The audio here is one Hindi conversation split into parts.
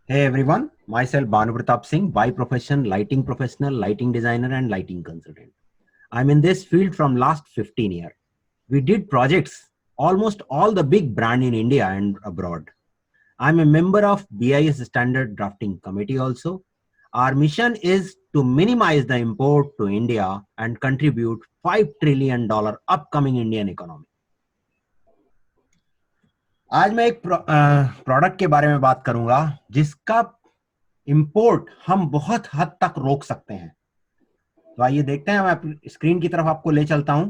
Hey everyone, myself Banu Pratap Singh, by profession lighting professional, lighting designer and lighting consultant. I'm in this field from last 15 years. We did projects almost all the big brand in India and abroad. I'm a member of BIS standard drafting committee also. Our mission is to minimize the import to India and contribute $5 trillion upcoming Indian economy. आज मैं एक प्रोडक्ट के बारे में बात करूंगा जिसका इंपोर्ट हम बहुत हद तक रोक सकते हैं। तो आइए देखते हैं, मैं स्क्रीन की तरफ आपको ले चलता हूं।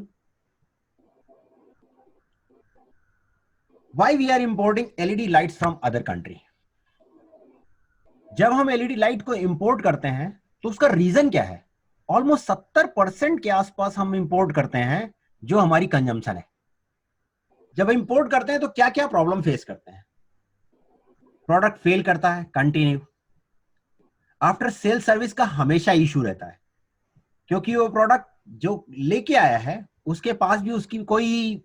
Why we are importing LED lights from other country. जब हम एलईडी लाइट को इंपोर्ट करते हैं तो उसका रीजन क्या है? ऑलमोस्ट 70% के आसपास हम इंपोर्ट करते हैं जो हमारी कंजम्पशन है। जब इंपोर्ट करते हैं तो क्या क्या प्रॉब्लम फेस करते हैं? प्रोडक्ट फेल करता है कंटिन्यू। आफ्टर सेल सर्विस का हमेशा इशू रहता है, क्योंकि वो प्रोडक्ट जो लेके आया है उसके पास भी उसकी कोई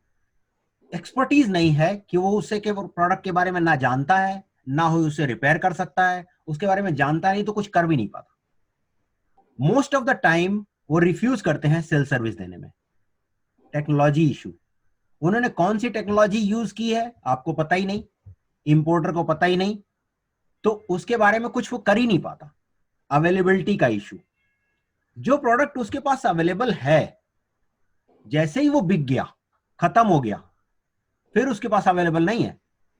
एक्सपर्टीज नहीं है कि वो उससे के प्रोडक्ट के बारे में ना जानता है, ना हो उसे रिपेयर कर सकता है, उसके बारे में जानता नहीं तो कुछ कर भी नहीं पाता। मोस्ट ऑफ द टाइम वो रिफ्यूज करते हैं सेल सर्विस देने में। टेक्नोलॉजी इशू, उन्होंने कौन सी टेक्नोलॉजी यूज की है आपको पता ही नहीं, इंपोर्टर को पता ही नहीं, तो उसके बारे में कुछ वो कर ही नहीं पाता। अवेलेबिलिटी का इशू, जो प्रोडक्ट उसके पास अवेलेबल है जैसे ही वो बिक गया, खत्म हो गया, फिर उसके पास अवेलेबल नहीं है,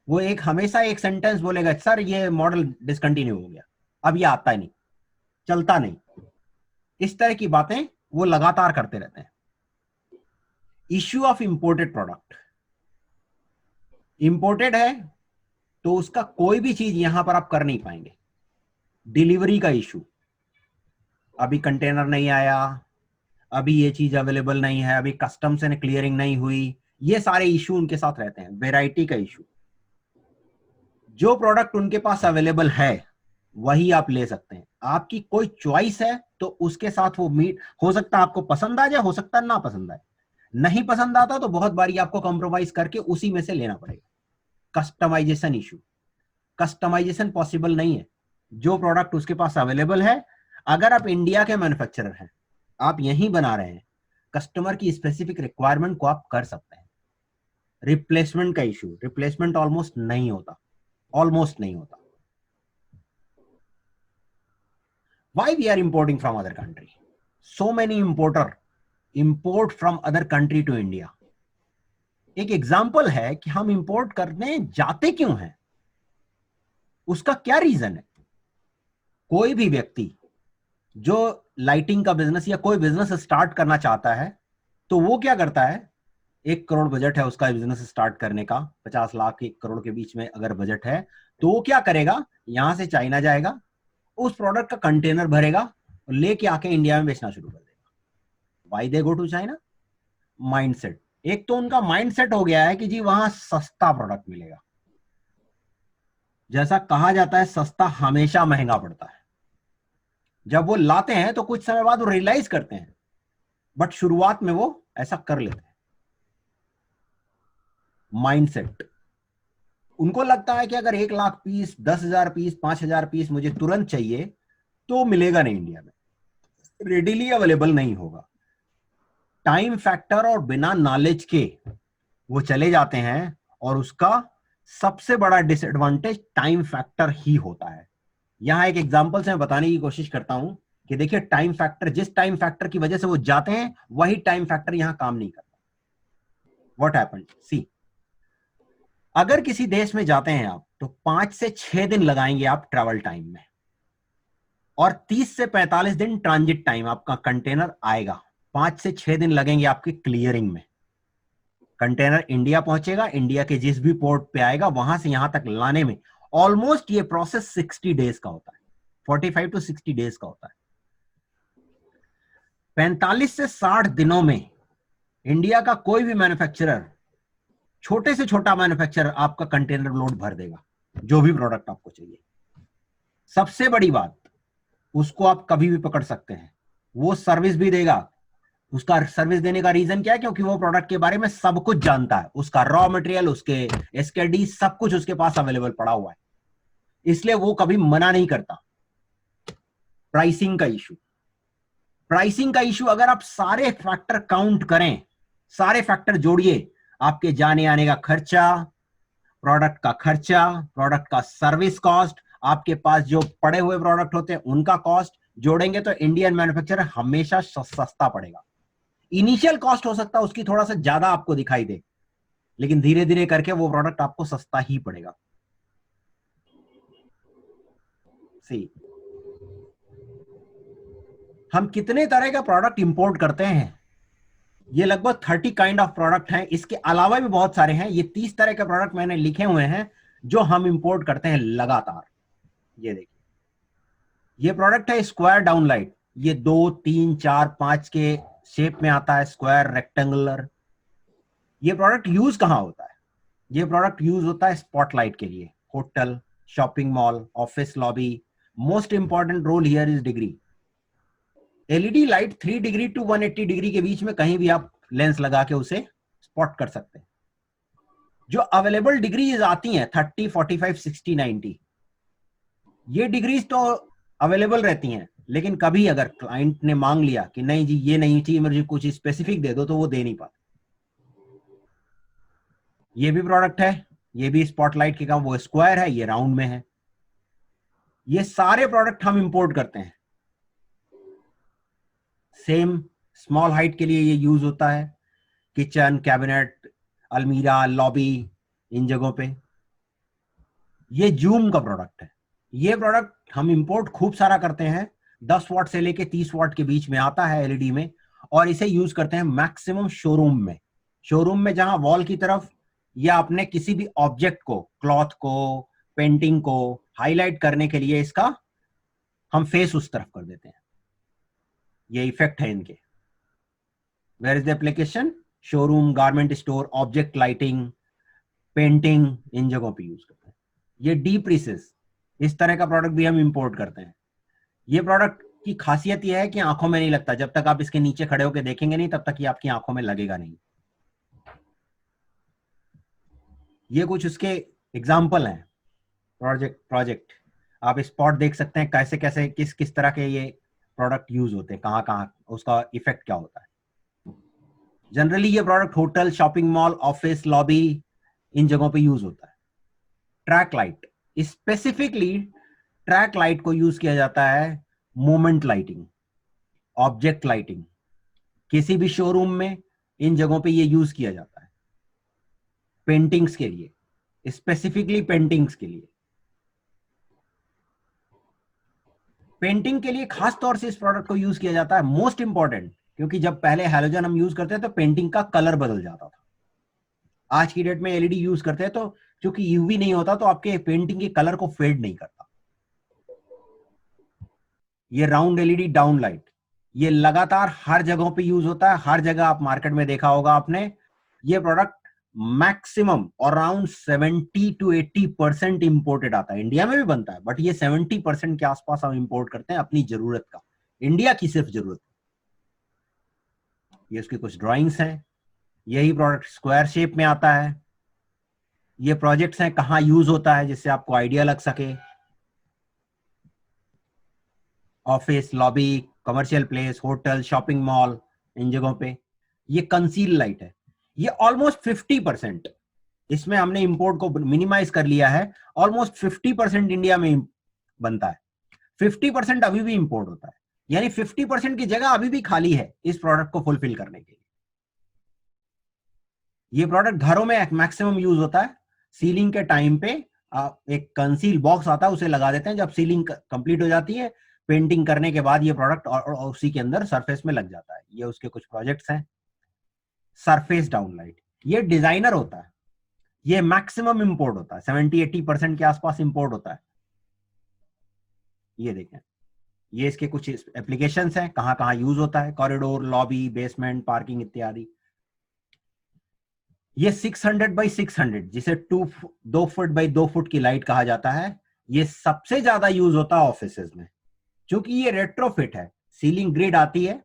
वो एक हमेशा एक सेंटेंस बोलेगा, सर ये मॉडल डिसकंटिन्यू हो गया, अब ये आता ही नहीं, चलता नहीं। इस तरह की बातें वो लगातार करते रहते हैं। Issue of imported product, imported है तो उसका कोई भी चीज यहां पर आप कर नहीं पाएंगे। डिलीवरी का इशू, अभी कंटेनर नहीं आया, अभी ये चीज अवेलेबल नहीं है, अभी कस्टम से क्लियरिंग नहीं हुई, ये सारे इशू उनके साथ रहते हैं। वेराइटी का इशू, जो प्रोडक्ट उनके पास अवेलेबल है वही आप ले सकते हैं, आपकी कोई चॉइस है तो उसके साथ वो मीट हो सकता है, आपको पसंद आ जाए, हो सकता है ना पसंद आए, नहीं पसंद आता तो बहुत बारी आपको कॉम्प्रोमाइज करके उसी में से लेना पड़ेगा। कस्टमाइजेशन इशू, कस्टमाइजेशन पॉसिबल नहीं है। जो प्रोडक्ट उसके पास अवेलेबल है, अगर आप इंडिया के मैन्युफैक्चरर हैं, आप यहीं बना रहे हैं, कस्टमर की स्पेसिफिक रिक्वायरमेंट को आप कर सकते हैं। रिप्लेसमेंट का इशू, रिप्लेसमेंट ऑलमोस्ट नहीं होता, ऑलमोस्ट नहीं होता। Why we are importing from other country? So many importer import from other country to India. एक एग्जाम्पल है कि हम इंपोर्ट करने जाते क्यों हैं, उसका क्या रीजन है। कोई भी व्यक्ति जो लाइटिंग का बिजनेस या कोई बिजनेस स्टार्ट करना चाहता है तो वो क्या करता है, 1 करोड़ बजट है उसका बिजनेस स्टार्ट करने का, 50 लाख 1 करोड़ के बीच में अगर बजट है, तो वो क्या करेगा, यहां से चाइना जाएगा, उस प्रोडक्ट का कंटेनर भरेगा और लेके आके इंडिया में बेचना शुरू कर देगा। Why they go to China? Mindset, एक तो उनका माइंडसेट हो गया है कि जी वहां सस्ता प्रोडक्ट मिलेगा। जैसा कहा जाता है सस्ता हमेशा महंगा पड़ता है। जब वो लाते हैं तो कुछ समय बाद वो रियलाइज करते हैं, बट शुरुआत में वो ऐसा कर लेते हैं। माइंडसेट, उनको लगता है कि अगर 1 लाख पीस, 10,000 पीस, 5,000 पीस मुझे तुरंत चाहिए तो मिलेगा नहीं इंडिया में, रेडिली अवेलेबल नहीं होगा। टाइम फैक्टर और बिना नॉलेज के वो चले जाते हैं, और उसका सबसे बड़ा डिसएडवांटेज टाइम फैक्टर ही होता है। यहां एक एग्जांपल से मैं बताने की कोशिश करता हूं कि देखिए, टाइम फैक्टर, जिस टाइम फैक्टर की वजह से वो जाते हैं वही टाइम फैक्टर यहां काम नहीं करता। व्हाट हैपेंड, सी, अगर किसी देश में जाते हैं आप तो 5 से 6 दिन लगाएंगे आप ट्रैवल टाइम में, और 30 से 45 दिन ट्रांजिट टाइम, आपका कंटेनर आएगा, 5 से 6 दिन लगेंगे आपके क्लियरिंग में। कंटेनर इंडिया पहुंचेगा, इंडिया के जिस भी पोर्ट पे आएगा वहां से यहां तक लाने में ऑलमोस्ट ये प्रोसेस 60 डेज का होता है, 45 टू 60 डेज का होता है। 45 से 60 दिनों में इंडिया का कोई भी मैन्युफैक्चरर, छोटे से छोटा मैन्युफैक्चरर, आपका कंटेनर लोड भर देगा जो भी प्रोडक्ट आपको चाहिए। सबसे बड़ी बात, उसको आप कभी भी पकड़ सकते हैं, वो सर्विस भी देगा। उसका सर्विस देने का रीजन क्या है, क्योंकि वो प्रोडक्ट के बारे में सब कुछ जानता है, उसका रॉ मटेरियल, उसके एसकेडी, सब कुछ उसके पास अवेलेबल पड़ा हुआ है। इसलिए वो कभी मना नहीं करता। प्राइसिंग का इशू, प्राइसिंग का इशू, अगर आप सारे फैक्टर काउंट करें, सारे फैक्टर जोड़िए, आपके जाने आने का खर्चा, प्रोडक्ट का खर्चा, प्रोडक्ट का सर्विस कॉस्ट, आपके पास जो पड़े हुए प्रोडक्ट होते हैं उनका कॉस्ट जोड़ेंगे तो इंडियन मैन्युफैक्चरर हमेशा सस्ता पड़ेगा। इनिशियल कॉस्ट हो सकता है उसकी थोड़ा सा ज्यादा आपको दिखाई दे, लेकिन धीरे धीरे करके वो प्रोडक्ट आपको सस्ता ही पड़ेगा। सी, हम कितने तरह का प्रोडक्ट इंपोर्ट करते हैं? ये लगभग 30 काइंड ऑफ प्रोडक्ट हैं। इसके अलावा भी बहुत सारे हैं। ये 30 तरह के प्रोडक्ट मैंने लिखे हुए हैं जो हम इंपोर्ट करते हैं लगातार। ये देखिए, ये प्रोडक्ट है स्क्वायर डाउनलाइट। ये 2, 3, 4, 5 के शेप में आता है, स्क्वायर, रेक्टेंगुलर। ये प्रोडक्ट यूज कहां होता है? ये प्रोडक्ट यूज होता है स्पॉटलाइट के लिए, hotel, shopping mall, office lobby. Most important role here is degree. LED light 3 degree to 180 degree के बीच में कहीं भी आप लेंस लगा के उसे स्पॉट कर सकते हैं। जो अवेलेबल डिग्रीज आती हैं 30, 45, 60, 90, ये डिग्रीज तो अवेलेबल रहती हैं, लेकिन कभी अगर क्लाइंट ने मांग लिया कि नहीं जी ये नहीं चाहिए, मुझे कुछ स्पेसिफिक दे दो, तो वो दे नहीं पाते। ये भी प्रोडक्ट है, ये भी स्पॉटलाइट के काम, वो स्क्वायर है, ये राउंड में है। ये सारे प्रोडक्ट हम इंपोर्ट करते हैं। सेम स्मॉल हाइट के लिए ये यूज होता है, किचन, कैबिनेट, अलमीरा, लॉबी, इन जगहों पे। ये जूम का प्रोडक्ट है। ये प्रोडक्ट हम इंपोर्ट खूब सारा करते हैं, 10 वॉट से लेके 30 वॉट के बीच में आता है एलईडी में, और इसे यूज करते हैं मैक्सिमम शोरूम में। शोरूम में जहां वॉल की तरफ या अपने किसी भी ऑब्जेक्ट को, क्लॉथ को, पेंटिंग को हाईलाइट करने के लिए इसका हम फेस उस तरफ कर देते हैं। ये इफेक्ट है इनके। Where is the application? Showroom, garment store, object lighting, painting, इन जगहों पे यूज करते हैं। ये डीप रिसेस, इस तरह का प्रोडक्ट भी हम इंपोर्ट करते हैं। ये प्रोडक्ट की खासियत यह है कि आंखों में नहीं लगता। जब तक आप इसके नीचे खड़े होकर देखेंगे नहीं, तब तक ये आपकी आंखों में लगेगा नहीं। ये कुछ उसके एग्जाम्पल हैं। प्रोजेक्ट आप स्पॉट देख सकते हैं, कैसे कैसे किस किस तरह के ये प्रोडक्ट यूज होते हैं, कहाँ कहाँ उसका इफेक्ट क्या होता है। जनरली ये product hotel, shopping mall, office lobby, इन जगहों पे यूज होता है। Track light, specifically track light को यूज किया जाता है मोमेंट लाइटिंग, ऑब्जेक्ट लाइटिंग। किसी भी शोरूम में इन जगहों पे ये यूज किया जाता है। पेंटिंग्स के लिए, स्पेसिफिकली पेंटिंग्स के लिए। पेंटिंग के लिए खास तौर से इस प्रोडक्ट को यूज किया जाता है, मोस्ट इंपॉर्टेंट, क्योंकि जब पहले हैलोजन हम यूज करते हैं तो पेंटिंग का कलर बदल जाता था। आज की डेट में एलईडी यूज करते हैं तो क्योंकि यूवी नहीं होता, तो आपके पेंटिंग के कलर को फेड नहीं करता। ये राउंड एलईडी डाउन लाइट, ये लगातार हर जगहों पे यूज होता है। हर जगह आप मार्केट में देखा होगा आपने। ये product maximum around 70 to 80% imported आता है। इंडिया में भी बनता है, बट ये 70% के आसपास हम इंपोर्ट करते हैं अपनी जरूरत का, इंडिया की सिर्फ जरूरत। ये उसकी कुछ ड्राइंग्स हैं। यही प्रोडक्ट स्क्वायर शेप में आता है। ये प्रोजेक्ट्स हैं कहां यूज होता है, जिससे आपको आइडिया लग सके। Office lobby, commercial place, hotel, shopping mall, इन जगहों पे। ये कंसील लाइट है। ये ऑलमोस्ट 50%, इसमें हमने इंपोर्ट को मिनिमाइज कर लिया है। ऑलमोस्ट 50% इंडिया में बनता है, 50% अभी भी इंपोर्ट होता है। यानी 50% की जगह अभी भी खाली है इस प्रोडक्ट को फुलफिल करने के लिए। ये प्रोडक्ट घरों में मैक्सिमम यूज होता है। सीलिंग के टाइम पे एक कंसील बॉक्स आता है, उसे लगा देते हैं। जब सीलिंग कंप्लीट हो जाती है, पेंटिंग करने के बाद ये प्रोडक्ट और उसी के अंदर सरफेस में लग जाता है। ये उसके कुछ प्रोजेक्ट्स हैं। सरफेस डाउनलाइट, ये डिजाइनर होता है। ये मैक्सिमम इंपोर्ट होता है, 70-80% के आसपास इंपोर्ट होता है। ये देखें, ये इसके कुछ एप्लीकेशंस हैं, कहां कहां यूज होता है। कॉरिडोर, लॉबी, बेसमेंट, पार्किंग इत्यादि। ये 600 बाई 600, जिसे 2 फुट बाई 2 फुट की लाइट कहा जाता है, ये सबसे ज्यादा यूज होता है ऑफिसेज में। क्योंकि ये रेट्रोफिट है। सीलिंग ग्रिड आती है,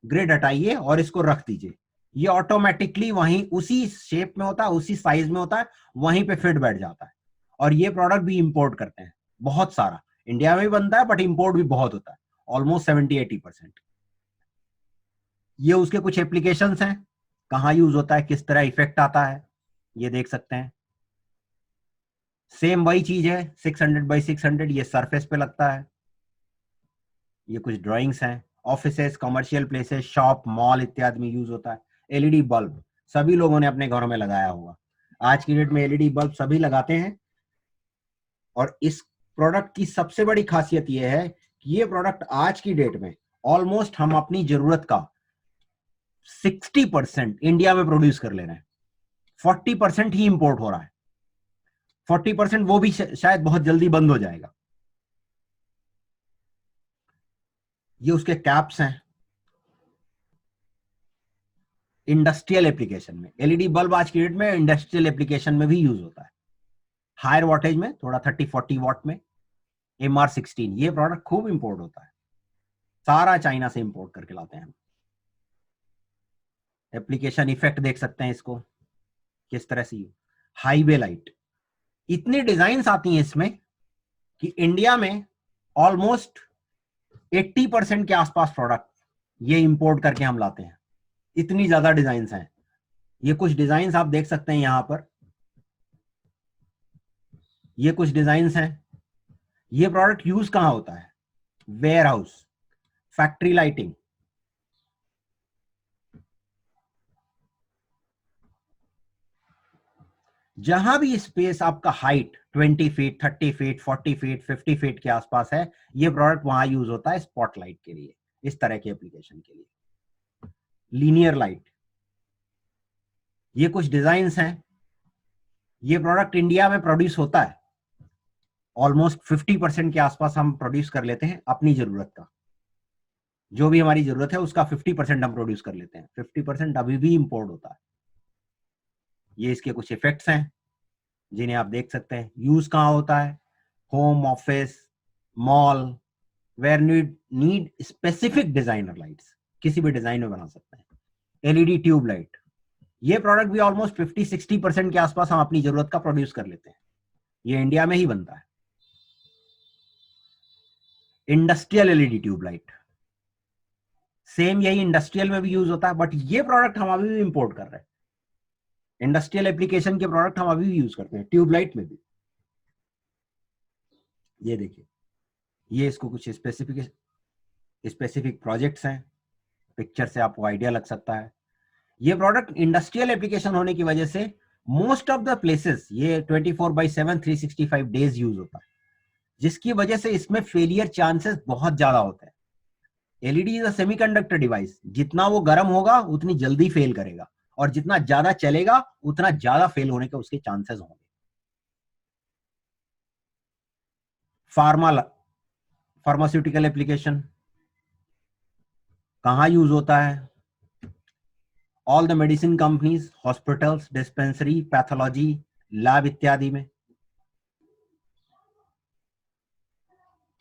ग्रिड हटाइए और इसको रख दीजिए, ये ऑटोमेटिकली वहीं उसी शेप में होता है, उसी साइज में होता है, वहीं पे फिट बैठ जाता है। और ये प्रोडक्ट भी इंपोर्ट करते हैं। बहुत सारा इंडिया में भी बनता है, बट इंपोर्ट भी बहुत होता है, ऑलमोस्ट 70-80%। ये उसके कुछ एप्लीकेशंस हैं, कहाँ यूज होता है, किस तरह इफेक्ट आता है, ये देख सकते हैं। सेम वही चीज है, 600x600, ये सरफेस पे लगता है। ये कुछ ड्राइंग्स हैं, offices, commercial places, shop, mall इत्यादि में यूज होता है। एलईडी बल्ब सभी लोगों ने अपने घरों में लगाया होगा, आज की डेट में एलईडी बल्ब सभी लगाते हैं। और इस प्रोडक्ट की सबसे बड़ी खासियत यह है कि ये प्रोडक्ट आज की डेट में ऑलमोस्ट हम अपनी जरूरत का 60% इंडिया में प्रोड्यूस कर ले रहे हैं, 40% ही इंपोर्ट हो रहा है। 40% वो भी शायद बहुत जल्दी बंद हो जाएगा। ये उसके कैप्स हैं। इंडस्ट्रियल एप्लीकेशन में एलईडी बल्ब आज की डेट में इंडस्ट्रियल एप्लीकेशन में भी यूज होता है, हायर वॉटेज में, थोड़ा 30-40 वॉट में। MR16 ये प्रोडक्ट खूब इंपोर्ट होता है, सारा चाइना से इंपोर्ट करके लाते हैं हम। एप्लीकेशन इफेक्ट देख सकते हैं इसको किस तरह से। हाईवे लाइट, इतनी डिजाइन्स आती हैं इसमें कि इंडिया में ऑलमोस्ट 80% के आसपास प्रोडक्ट ये इंपोर्ट करके हम लाते हैं, इतनी ज्यादा डिजाइन्स हैं। ये कुछ डिजाइन्स आप देख सकते हैं यहां पर, ये कुछ डिजाइन्स हैं। ये प्रोडक्ट यूज कहां होता है, वेयर हाउस, फैक्ट्री लाइटिंग, जहां भी स्पेस आपका height 20 feet, 30 feet, 40 feet, 50 feet के आसपास है, ये प्रोडक्ट वहां यूज होता है स्पॉटलाइट के लिए, इस तरह के एप्लीकेशन के लिए। लीनियर लाइट, ये कुछ डिजाइन्स हैं। ये प्रोडक्ट इंडिया में प्रोड्यूस होता है, ऑलमोस्ट 50% के आसपास हम प्रोड्यूस कर लेते हैं अपनी जरूरत का। जो भी हमारी जरूरत है उसका 50% हम प्रोड्यूस कर लेते हैं, 50% अभी भी इंपोर्ट होता है। ये इसके कुछ इफेक्ट्स हैं जिन्हें आप देख सकते हैं। यूज कहाँ होता है, home, office, mall, where need specific designer lights, किसी भी डिजाइन में बना सकते हैं। एलईडी ट्यूब लाइट, ये प्रोडक्ट भी ऑलमोस्ट 50-60% के आसपास हम अपनी जरूरत का प्रोड्यूस कर लेते हैं, ये इंडिया में ही बनता है। Industrial LED tube light, same यही इंडस्ट्रियल में भी यूज होता है, बट ये प्रोडक्ट हम अभी भी इंपोर्ट कर रहे हैं। इंडस्ट्रियल एप्लीकेशन के प्रोडक्ट हम अभी भी यूज करते हैं, ट्यूबलाइट में भी। ये देखिए, ये इसको कुछ स्पेसिफिक प्रोजेक्ट्स हैं, पिक्चर से आपको आइडिया लग सकता है। ये प्रोडक्ट इंडस्ट्रियल एप्लीकेशन होने की वजह से मोस्ट ऑफ द प्लेसेस ये 24/7 365 डेज यूज होता है, जिसकी वजह से इसमें फेलियर चांसेस बहुत ज्यादा होते हैं। LED is a semiconductor device, जितना वो गर्म होगा उतनी जल्दी फेल करेगा, और जितना ज्यादा चलेगा उतना ज्यादा फेल होने के उसके चांसेस होंगे। फार्मास्यूटिकल एप्लीकेशन कहां यूज होता है, all the medicine companies, hospitals, dispensary, pathology, lab इत्यादि में।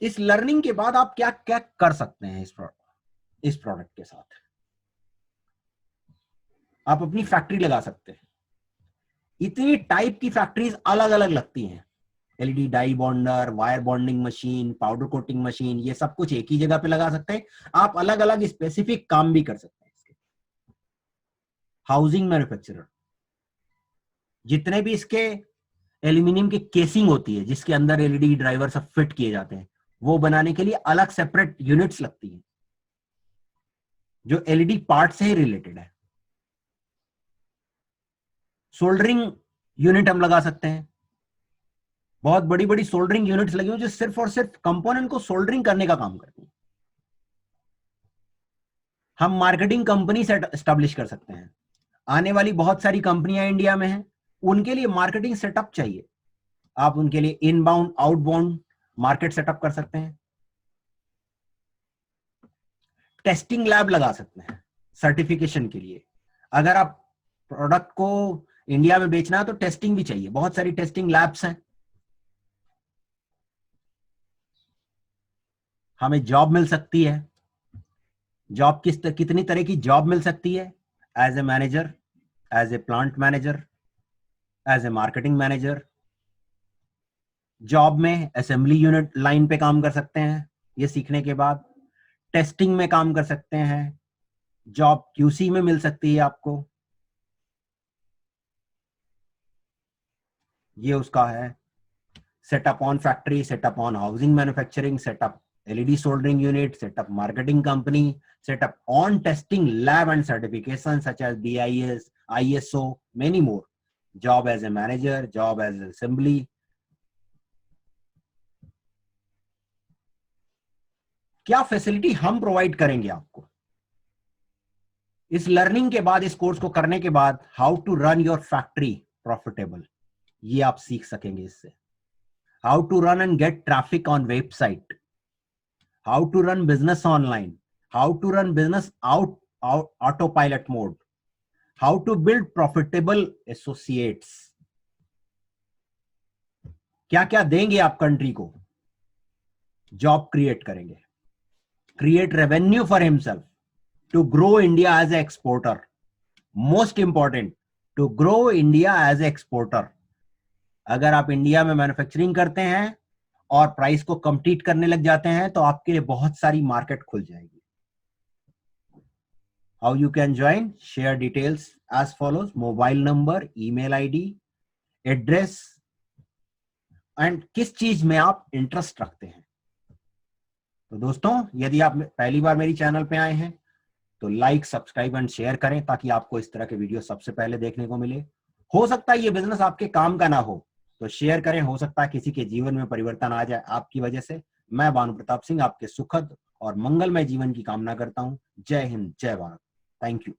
इस लर्निंग के बाद आप क्या क्या कर सकते हैं इस प्रोडक्ट के साथ, आप अपनी फैक्ट्री लगा सकते हैं। इतनी टाइप की फैक्ट्रीज अलग अलग लगती हैं, LED die bonder, wire bonding machine, powder coating machine, ये सब कुछ एक ही जगह पे लगा सकते हैं। आप अलग अलग स्पेसिफिक काम भी कर सकते हैं इसके। हाउसिंग मैन्युफैक्चरर, जितने भी इसके एल्यूमिनियम की केसिंग होती है जिसके अंदर एलईडी ड्राइवर सब फिट किए जाते हैं, वो बनाने के लिए अलग सेपरेट यूनिट्स लगती हैं जो एलईडी पार्ट से ही रिलेटेड है। सोल्डरिंग यूनिट हम लगा सकते हैं, बहुत बड़ी बड़ी सोल्डरिंग यूनिट्स लगी हुई जो सिर्फ और सिर्फ कंपोनेंट को सोल्डरिंग करने का काम करती हैं। हम मार्केटिंग कंपनी से एस्टेब्लिश कर सकते हैं। आने वाली बहुत सारी कंपनियां इंडिया में हैं, उनके लिए मार्केटिंग सेटअप चाहिए, आप उनके लिए इनबाउंड आउटबाउंड मार्केट सेटअप कर सकते हैं। टेस्टिंग लैब लगा सकते हैं सर्टिफिकेशन के लिए। अगर आप प्रोडक्ट को इंडिया में बेचना है तो टेस्टिंग भी चाहिए, बहुत सारी टेस्टिंग लैब्स हैं। हमें जॉब मिल सकती है, जॉब कितनी तरह की जॉब मिल सकती है, as a manager, as a plant manager, as a marketing manager, job में असेंबली यूनिट लाइन पे काम कर सकते हैं ये सीखने के बाद, टेस्टिंग में काम कर सकते हैं, जॉब क्यूसी में मिल सकती है आपको, ये उसका है। Setup on factory, setup on housing manufacturing, setup LED soldering unit, setup marketing company, setup on testing lab and certification such as BIS, ISO, many more, job as a manager, job as assembly. क्या फैसिलिटी हम प्रोवाइड करेंगे आपको इस लर्निंग के बाद, इस कोर्स को करने के बाद? How to run your factory profitable, ये आप सीख सकेंगे इससे। How to run and get traffic on website, how to run business online, how to run business out auto pilot mode, how to build profitable associates. क्या क्या देंगे आप कंट्री को? जॉब क्रिएट करेंगे, create revenue for himself, to grow India as a exporter, most important, to grow India as a exporter. अगर आप इंडिया में मैन्युफैक्चरिंग करते हैं और प्राइस को कम्पीट करने लग जाते हैं तो आपके लिए बहुत सारी मार्केट खुल जाएगी। How you can join, share details as follows, mobile number, email ID, address, and किस चीज में आप इंटरेस्ट रखते हैं। तो दोस्तों, यदि आप पहली बार मेरी चैनल पे आए हैं तो लाइक, सब्सक्राइब एंड शेयर करें ताकि आपको इस तरह के वीडियो सबसे पहले देखने को मिले। हो सकता है ये बिजनेस आपके काम का ना हो तो शेयर करें, हो सकता है किसी के जीवन में परिवर्तन आ जाए आपकी वजह से। मैं भानु प्रताप सिंह आपके सुखद और मंगलमय जीवन की कामना करता हूं। जय हिंद, जय भारत, थैंक यू।